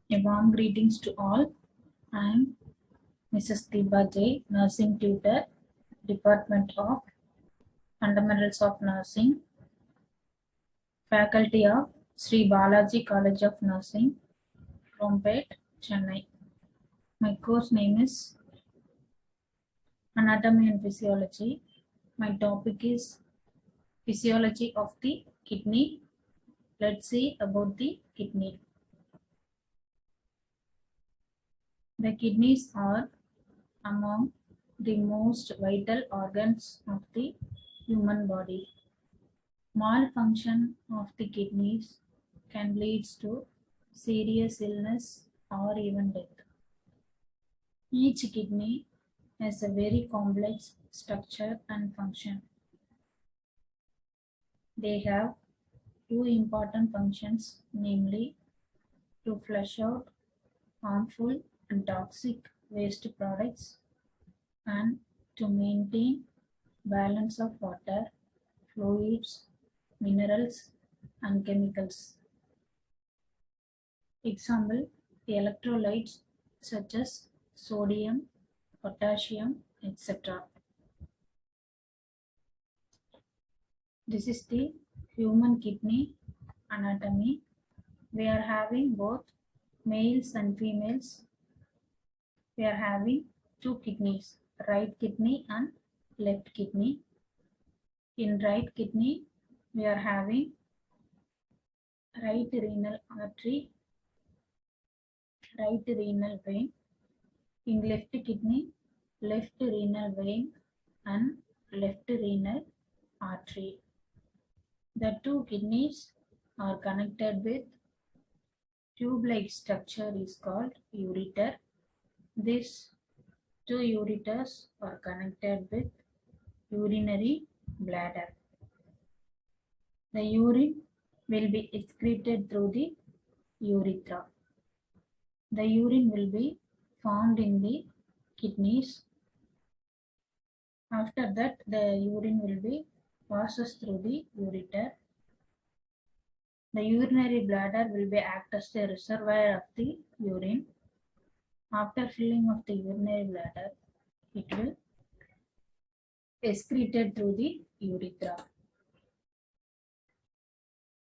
A warm greetings to all. I am Mrs. Deepa J, Nursing Tutor, Department of Fundamentals of Nursing, Faculty of Sri Balaji College of Nursing, Rompet, Chennai. My course name is Anatomy and Physiology. My topic is Physiology of the Kidney. Let's see about the kidney. The kidneys are among the most vital organs of the human body. Malfunction of the kidneys can lead to serious illness or even death. Each kidney has a very complex structure and function. They have two important functions, namely to flush out harmful and toxic waste products and to maintain balance of water, fluids, minerals and chemicals. Example, electrolytes such as sodium, potassium, etc. This is the human kidney anatomy. We are having both males and females. We are having two kidneys, right kidney and left kidney. In right kidney, we are having right renal artery, right renal vein. In left kidney, left renal vein and left renal artery. The two kidneys are connected with tube-like structure is called ureter. These two ureters are connected with urinary bladder. The urine will be excreted through the urethra. The urine will be found in the kidneys. After that, the urine will be passes through the ureter. The urinary bladder will be act as the reservoir of the urine. After filling of the urinary bladder, it will excreted through the urethra.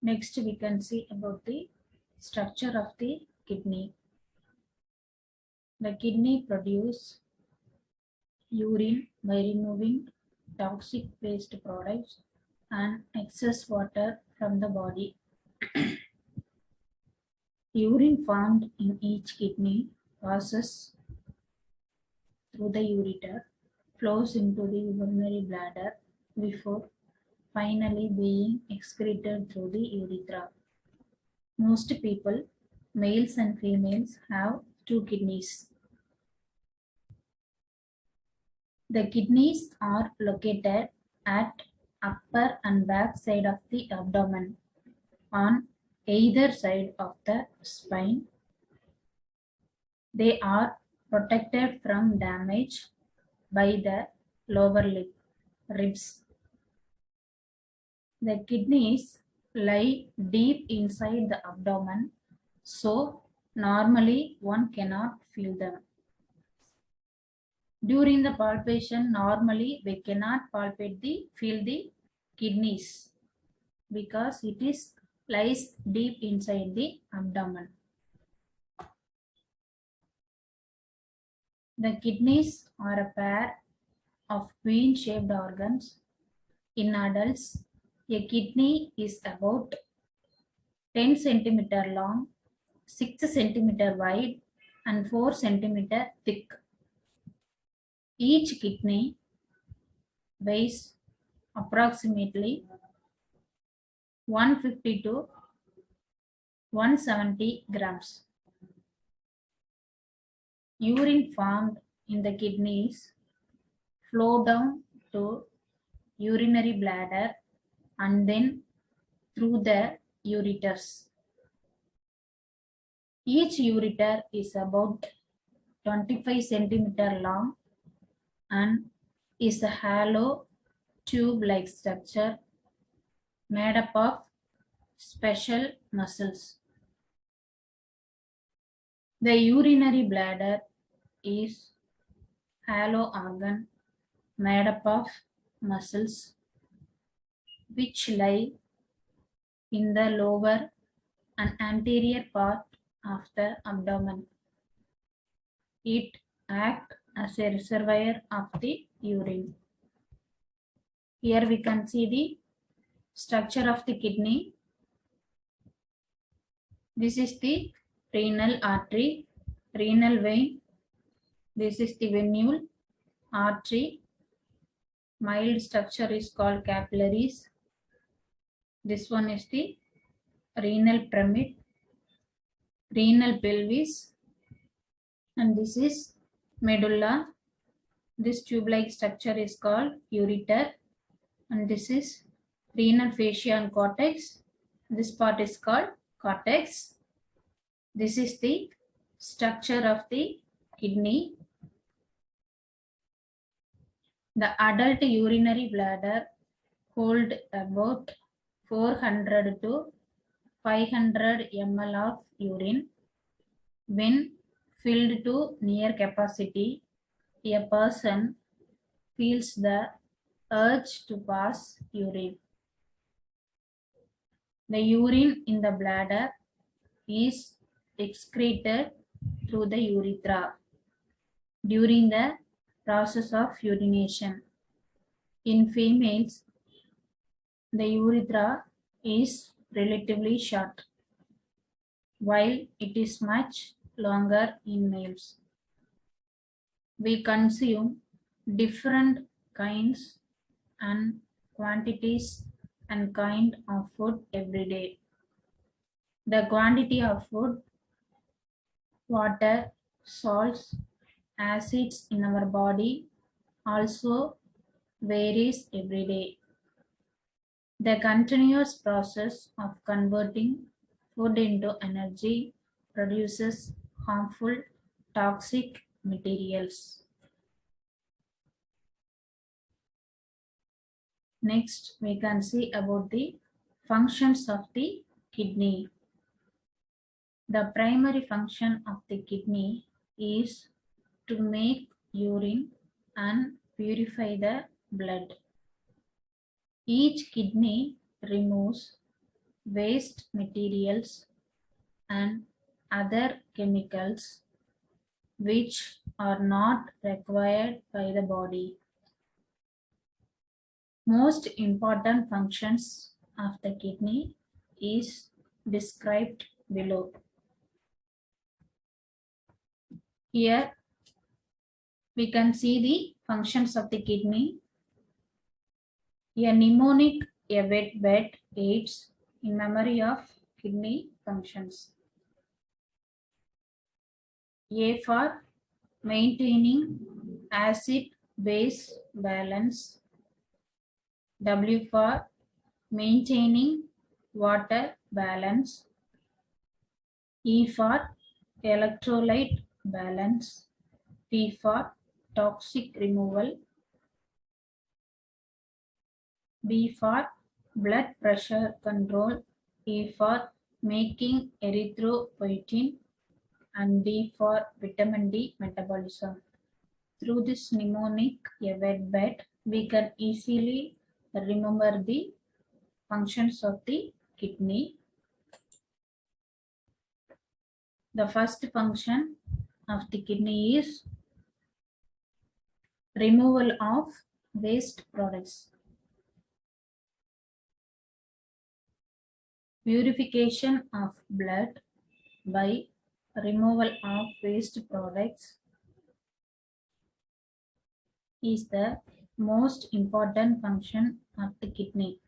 Next, we can see about the structure of the kidney. The kidney produce urine by removing toxic waste products and excess water from the body. Urine formed in each kidney passes through the ureter, flows into the urinary bladder before finally being excreted through the urethra. Most people, males and females, have two kidneys. The kidneys are located at upper and back side of the abdomen on either side of the spine. They are protected from damage by the lower lip, ribs. The kidneys lie deep inside the abdomen, so normally one cannot feel them. During the palpation, normally we cannot feel the kidneys because it is lies deep inside the abdomen. The kidneys are a pair of vein-shaped organs. In adults, a kidney is about 10 cm long, 6 cm wide, and 4 cm thick. Each kidney weighs approximately 150 to 170 grams. Urine formed in the kidneys flow down to urinary bladder and then through the ureters. Each ureter is about 25 cm long and is a hollow tube-like structure made up of special muscles. The urinary bladder is hollow organ made up of muscles which lie in the lower and anterior part of the abdomen. It acts as a reservoir of the urine. Here we can see the structure of the kidney. This is the renal artery, renal vein. This is the venule, artery. Mild structure is called capillaries. This one is the renal pyramid, renal pelvis, and this is medulla. This tube-like structure is called ureter, and this is renal fascia and cortex. This part is called cortex. This is the structure of the kidney. The adult urinary bladder hold about 400 to 500 ml of urine. When filled to near capacity, a person feels the urge to pass urine. The urine in the bladder is excreted through the urethra during the process of urination. In females, the urethra is relatively short, while it is much longer in males. We consume different kinds and quantities and kind of food every day. The quantity of food, water, salts, acids in our body also varies every day. The continuous process of converting food into energy produces harmful toxic materials. Next, we can see about the functions of the kidney. The primary function of the kidney is to make urine and purify the blood. Each kidney removes waste materials and other chemicals which are not required by the body. Most important functions of the kidney is described below. Here we can see the functions of the kidney. A mnemonic, a wet bed aids in memory of kidney functions. A for maintaining acid-base balance. W for maintaining water balance. E for electrolyte balance. T for toxic removal. B for blood pressure control. E for making erythropoietin, and D for vitamin D metabolism. Through this mnemonic, a wet bed, we can easily remember the functions of the kidney. The first function of the kidney is removal of waste products. Purification of blood by removal of waste products is the most important function of the kidney.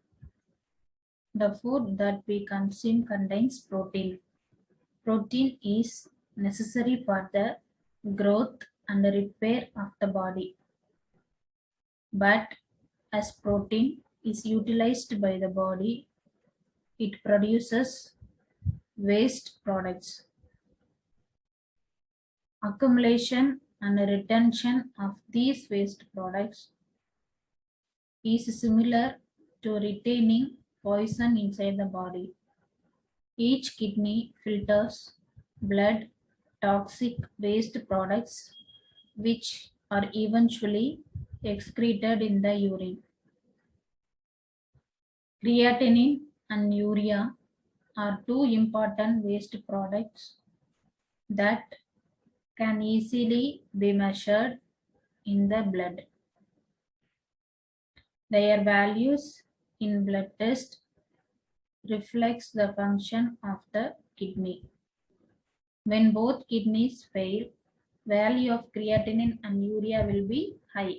The food that we consume contains protein. Protein is necessary for the growth and repair of the body. But as protein is utilized by the body, it produces waste products. Accumulation and retention of these waste products is similar to retaining poison inside the body. Each kidney filters blood toxic waste products which are eventually excreted in the urine. Creatinine and urea are two important waste products that can easily be measured in the blood. Their values in blood test reflects the function of the kidney. When both kidneys fail, value of creatinine and urea will be high.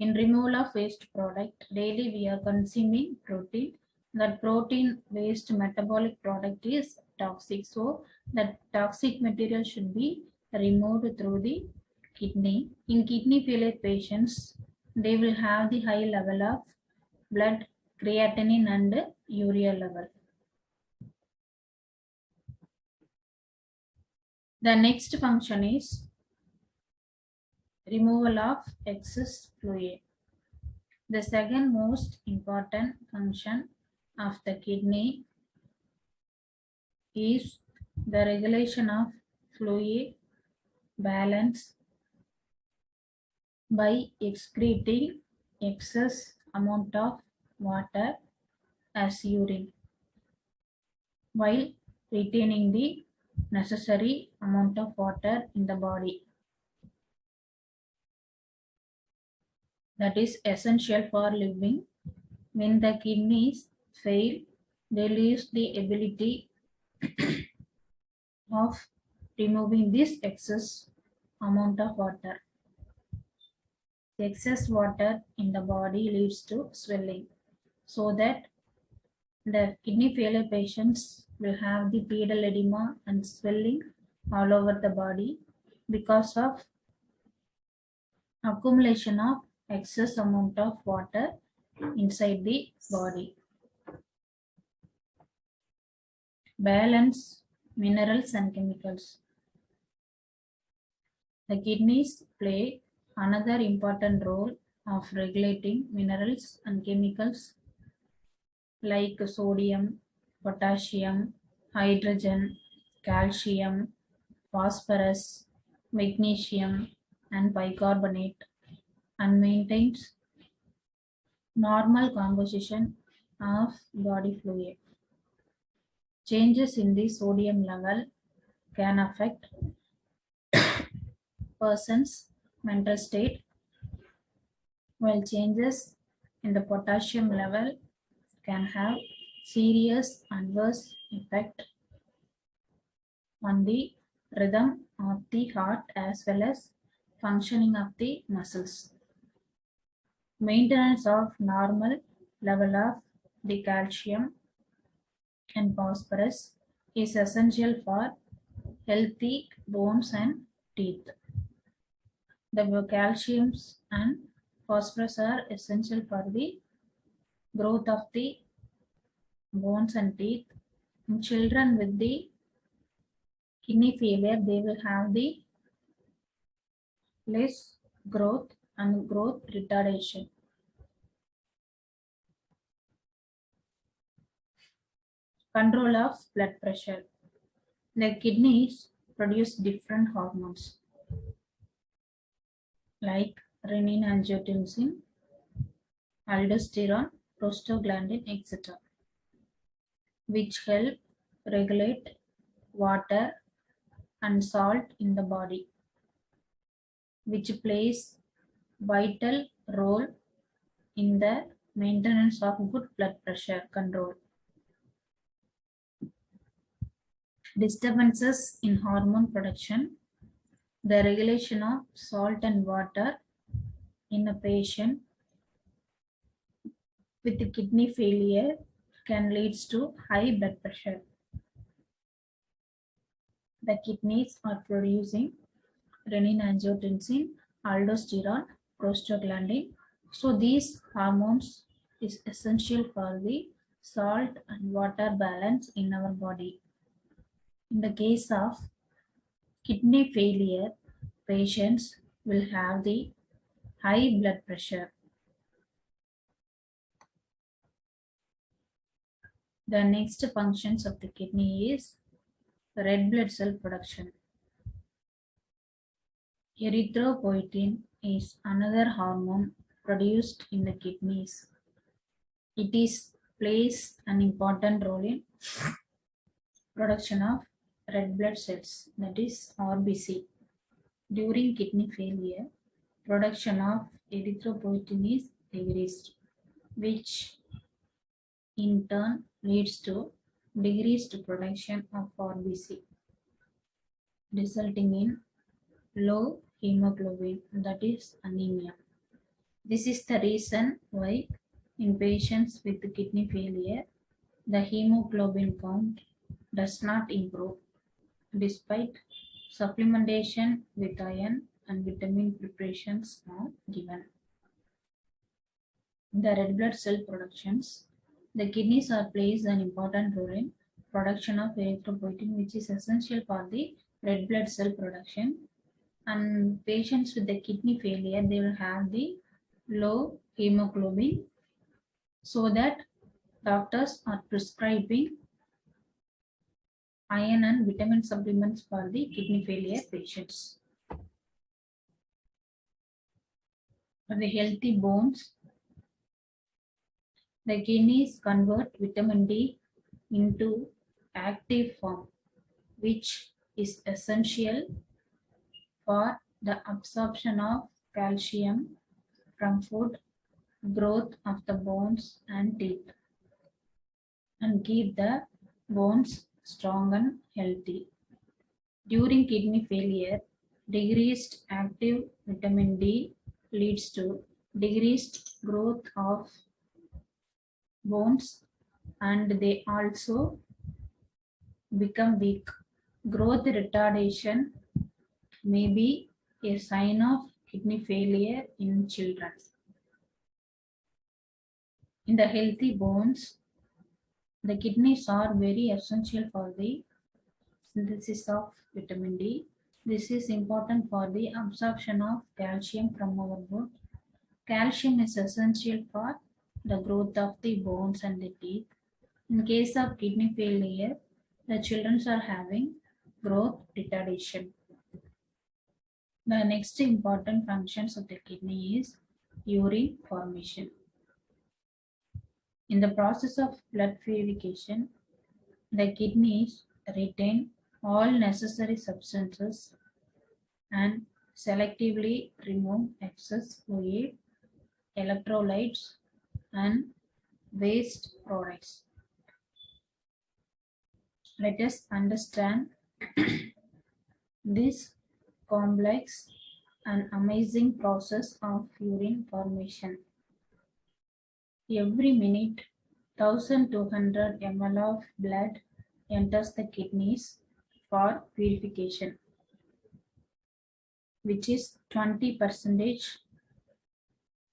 In removal of waste product, daily we are consuming protein. That protein waste metabolic product is toxic. So that toxic material should be removed through the kidney. In kidney failure patients, they will have the high level of blood creatinine and urea level. The next function is removal of excess fluid. The second most important function of the kidney is the regulation of fluid balance by excreting excess amount of water as urine while retaining the necessary amount of water in the body. That is essential for living. When the kidneys fail, they lose the ability of removing this excess amount of water. The excess water in the body leads to swelling, so that the kidney failure patients will have the pedal edema and swelling all over the body because of accumulation of excess amount of water inside the body. Balance minerals and chemicals. The kidneys play another important role of regulating minerals and chemicals like sodium, potassium, hydrogen, calcium, phosphorus, magnesium, and bicarbonate, and maintains normal composition of body fluid. Changes in the sodium level can affect person's mental state, while changes in the potassium level can have serious adverse effect on the rhythm of the heart as well as functioning of the muscles. Maintenance of normal level of the calcium and phosphorus is essential for healthy bones and teeth. The calcium and phosphorus are essential for the growth of the bones and teeth. In children with the kidney failure, they will have the less growth and growth retardation. Control of blood pressure. The kidneys produce different hormones like renin, angiotensin, aldosterone, prostaglandin, etc., which help regulate water and salt in the body, which plays vital role in the maintenance of good blood pressure control. Disturbances in hormone production. The regulation of salt and water in a patient with kidney failure can lead to high blood pressure. The kidneys are producing renin, angiotensin, aldosterone, prostaglandin. So these hormones is essential for the salt and water balance in our body. In the case of kidney failure, patients will have the high blood pressure. The next functions of the kidney is red blood cell production. Erythropoietin is another hormone produced in the kidneys. It plays an important role in production of red blood cells, that is RBC. During kidney failure, production of erythropoietin is decreased, which in turn leads to decreased production of RBC, resulting in low hemoglobin, that is anemia. This is the reason why in patients with kidney failure, the hemoglobin count does not improve despite supplementation with iron and vitamin preparations are given. The red blood cell productions, the kidneys are plays an important role in production of erythropoietin, which is essential for the red blood cell production. And patients with the kidney failure, they will have the low hemoglobin, so that doctors are prescribing iron and vitamin supplements for the kidney failure patients. For the healthy bones, the kidneys convert vitamin D into active form, which is essential for the absorption of calcium from food, growth of the bones and teeth, and keep the bones strong and healthy. During kidney failure, decreased active vitamin D leads to decreased growth of bones, and they also become weak. Growth retardation may be a sign of kidney failure in children. In the healthy bones, the kidneys are very essential for the synthesis of vitamin D. This is important for the absorption of calcium from our bone. Calcium is essential for the growth of the bones and the teeth. In case of kidney failure, the children are having growth retardation. The next important functions of the kidney is urine formation. In the process of blood purification, the kidneys retain all necessary substances and selectively remove excess fluid, electrolytes, and waste products. Let us understand this complex and amazing process of urine formation. Every minute, 1200 ml of blood enters the kidneys for purification, which is 20%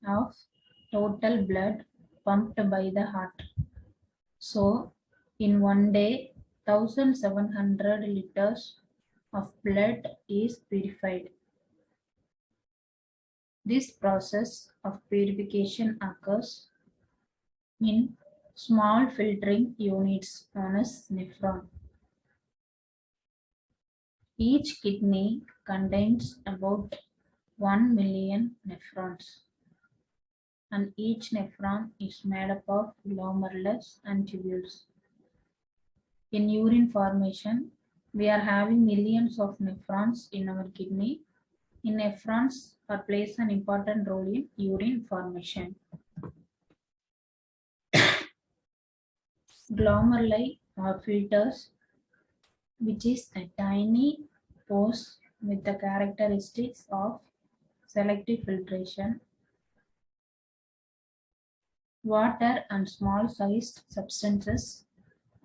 of total blood pumped by the heart. So, in one day, 1700 liters of blood is purified. This process of purification occurs in small filtering units known as nephron. Each kidney contains about 1 million nephrons, and each nephron is made up of glomerulus and tubules. In urine formation, we are having millions of nephrons in our kidney. In nephrons plays an important role in urine formation. Glomeruli are filters, which is a tiny pores with the characteristics of selective filtration. Water and small sized substances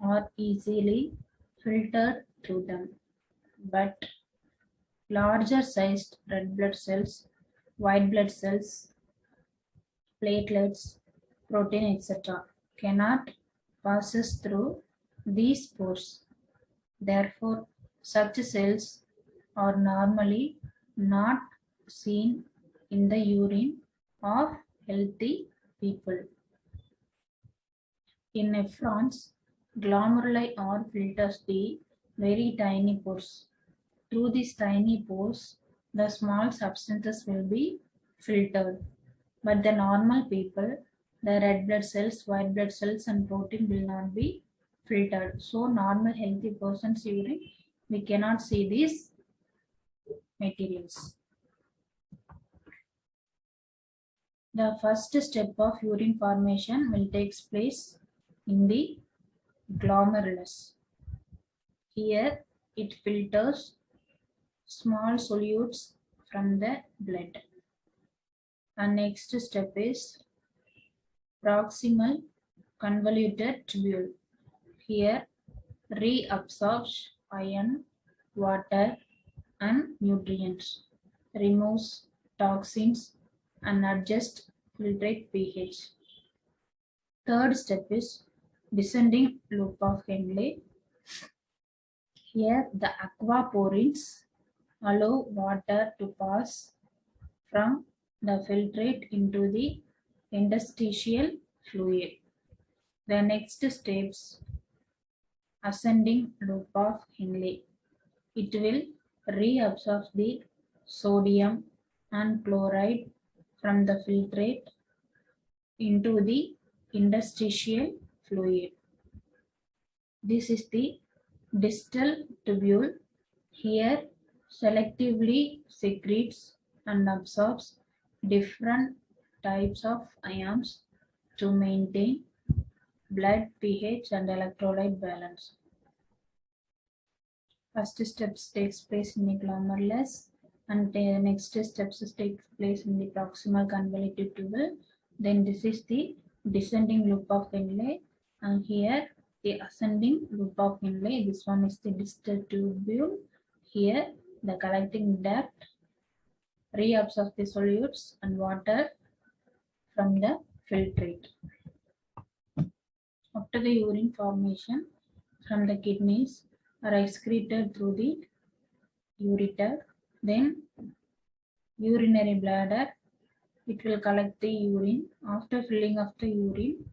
are easily filtered through them, but larger sized red blood cells, white blood cells, platelets, protein, etc. cannot passes through these pores. Therefore, such cells are normally not seen in the urine of healthy people. In nephrons, glomeruli are filters the very tiny pores. Through these tiny pores, the small substances will be filtered. But the normal people, the red blood cells, white blood cells, and protein will not be filtered. So, normal healthy person's urine, we cannot see these materials. The first step of urine formation will take place in the glomerulus. Here, it filters small solutes from the blood. And next step is proximal convoluted tubule. Here, reabsorbs iron, water, and nutrients, removes toxins, and adjusts filtrate pH. Third step is descending loop of Henle. Here, the aquaporins allow water to pass from the filtrate into the interstitial fluid. The next steps ascending loop of Henle. It will reabsorb the sodium and chloride from the filtrate into the interstitial fluid. This is the distal tubule. Here selectively secretes and absorbs different types of ions to maintain blood pH and electrolyte balance. First steps takes place in the glomerulus, and the next steps take place in the proximal convoluted tubule. Then this is the descending loop of Henle, and here the ascending loop of Henle. This one is the distal tubule. Here the collecting duct reabsorbs the solutes and water from the filtrate. After the urine formation from the kidneys are excreted through the ureter, then urinary bladder, it will collect the urine. After filling of the urine,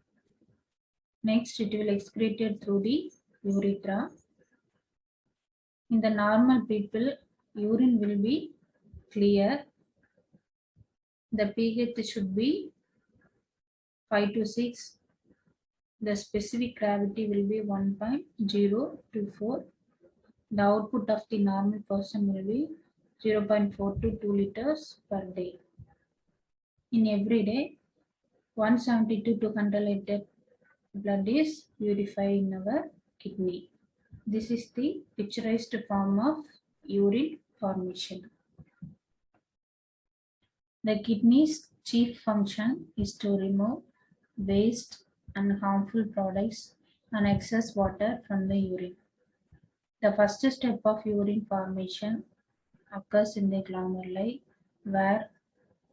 next it will excreted through the urethra. In the normal people, urine will be clear. The pH should be 5 to 6. The specific gravity will be 1.024. The output of the normal person will be 0.4 to 2 liters per day. In every day, 170 to 200 liter blood is purified in our kidney. This is the picturized form of urine formation. The kidney's chief function is to remove waste and harmful products and excess water from the urine. The first step of urine formation occurs in the glomeruli, where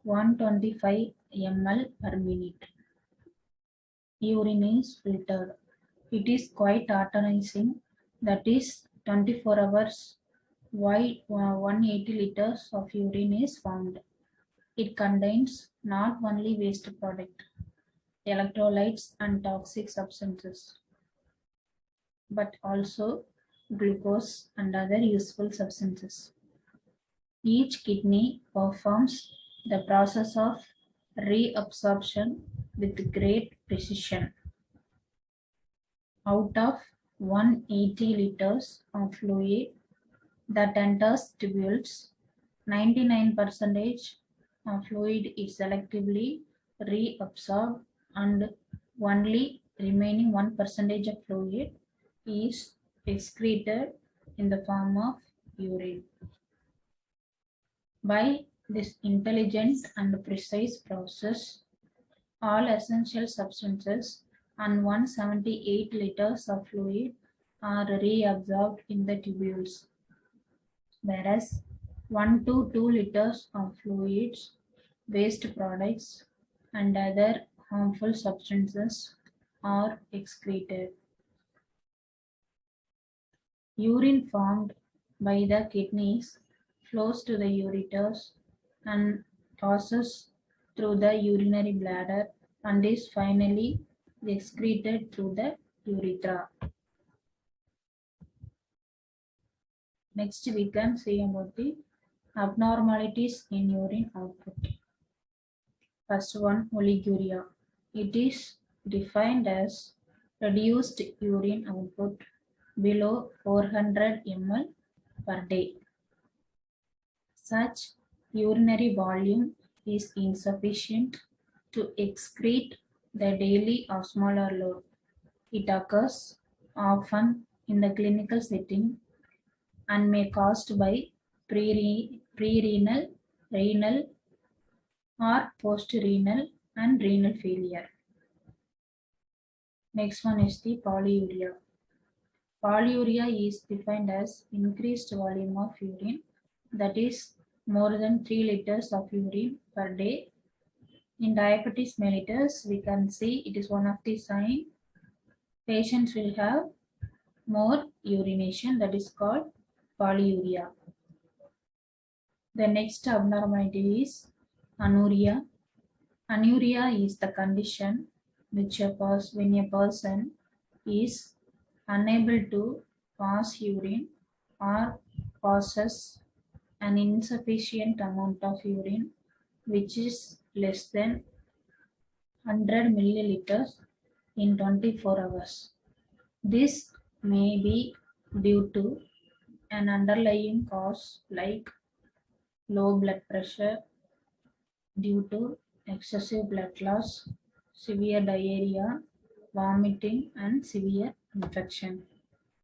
125 ml per minute urine is filtered. It is quite atonizing, that is 24 hours why 180 liters of urine is formed. It contains not only waste product, electrolytes and toxic substances, but also glucose and other useful substances. Each kidney performs the process of reabsorption with great precision. Out of 180 liters of fluid that enters tubules, 99% of fluid is selectively reabsorbed, and only remaining 1% of fluid is excreted in the form of urine. By this intelligent and precise process, all essential substances and 178 liters of fluid are reabsorbed in the tubules, whereas 1 to 2 liters of fluids, waste products, and other harmful substances are excreted. Urine formed by the kidneys flows to the ureters and passes through the urinary bladder and is finally excreted through the urethra. Next, we can see about the abnormalities in urine output. First one, oliguria. It is defined as reduced urine output below 400 ml per day. Such urinary volume is insufficient to excrete the daily osmolar load. It occurs often in the clinical setting and may caused by pre-renal, renal, or post-renal and renal failure. Next one is the polyuria. Polyuria is defined as increased volume of urine, that is more than 3 liters of urine per day. In diabetes mellitus, we can see it is one of the sign patients will have more urination, that is called polyuria. The next abnormality is anuria. Anuria is the condition which when a person is unable to pass urine or passes an insufficient amount of urine which is less than 100 milliliters in 24 hours. This may be due to an underlying cause like low blood pressure due to excessive blood loss, severe diarrhea, vomiting, and severe infection.